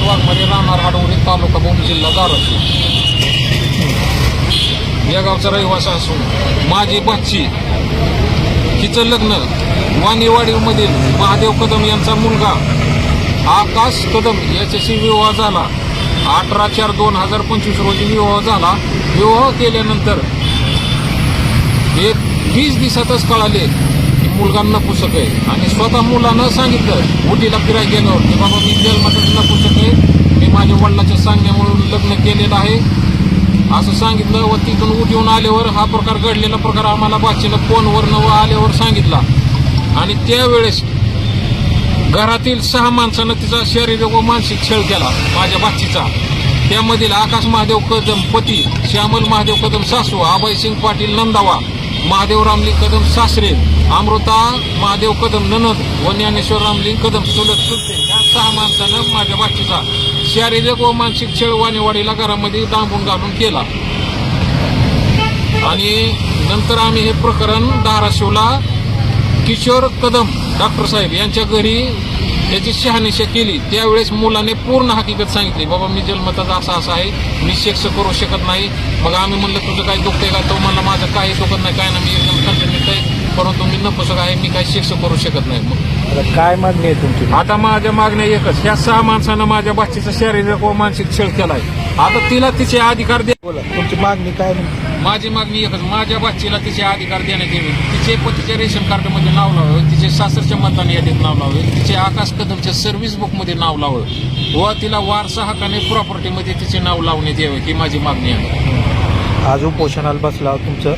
वाघमारे, राहणार हाडवडी, तालुका भूम, जिल्हा धाराशिव. या गावचा रहिवासी असून माझी बच्ची हिचं लग्न वाणीवाडीमधील महादेव कदम यांचा मुलगा आकाश कदम याच्याशी विवाह झाला. 18/4/2025 रोजी विवाह झाला. विवाह केल्यानंतर एक 20 दिवसातच कळाले की मुलगा नपुसक आहे. आणि स्वतः मुलानं सांगितलं उटीला फिरायला गेल्यावर की बाबा मी जन्मातच नपुसक आहे, मी माझ्या वडिलाच्या सांगण्यामुळे लग्न केलेलं आहे असं सांगितलं. व तिथून उठून आल्यावर हा प्रकार घडलेला प्रकार आम्हाला बाचीनं फोनवरनं व आल्यावर सांगितला. आणि त्यावेळेस घरातील 6 माणसानं तिचा शारीरिक व मानसिक छळ केला माझ्या बाचीचा. त्यामधील आकाश महादेव कदम पती, श्यामल महादेव कदम सासू, अभयसिंग पाटील नंदावा, महादेव रामलिंग कदम सासरे, अमृता महादेव कदम ननद व ज्ञानेश्वर रामलिंग कदम चुलत चुलते या 6 माणसानं माझ्या बाचीचा शारीरिक व मानसिक छळ वाणीवाडीला घरामध्ये डांबून घालून केला. आणि नंतर आम्ही हे प्रकरण धाराशिवला किशोर कदम डॉक्टर साहेब यांच्या घरी त्याची शहानिशा केली. त्यावेळेस मुलाने पूर्ण हकीकत सांगितली, बाबा मी जन्मताच असा आहे, मी सेक्स करू शकत नाही. मग आम्ही म्हणलं तुझं काही दुखतंय का? तो म्हणला माझं काही दुखत नाही, काय ना मी एकदम कंटिन्यूट आहे, परंतु मी नपुसक आहे, मी काही सेक्स करू शकत नाही. मग काय मागणी आहे तुमची? आता माझ्या मागण्या एकच, ह्या 6 माणसानं माझ्या बाचीचा शारीरिक व मानसिक छळ केलाय. आता तिला तिचे अधिकार द्या. बोला, तुमची मागणी काय? माझी मागणी एकच, माझ्या बाचीला तिचे अधिकार देण्यात यावे. तिचे पतीच्या रेशन कार्डमध्ये नाव लावावे, तिचे सासरच्या मतदान यादीत नाव लावावे, तिचे आकाश कदमच्या सर्व्हिस बुकमध्ये नाव लावावे व तिला वारसा हक्काने प्रॉपर्टीमध्ये तिचे नाव लावण्यात यावे ही माझी मागणी आहे. आज उपोषणाला बसला तुमचं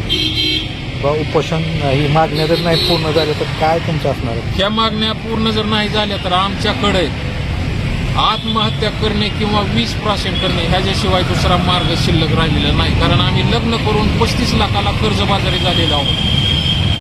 उपोषण, ही मागण्या जर नाही पूर्ण झाल्या तर काय तुमचं असणार आहे? ह्या मागण्या पूर्ण जर नाही झाल्या तर आमच्याकडे आत्महत्या करणे किंवा विष प्राशन करणे ह्याच्याशिवाय दुसरा मार्ग शिल्लक राहिलेला नाही. कारण आम्ही लग्न करून 35 लाखाला कर्जबाजारी झालेलो आहोत.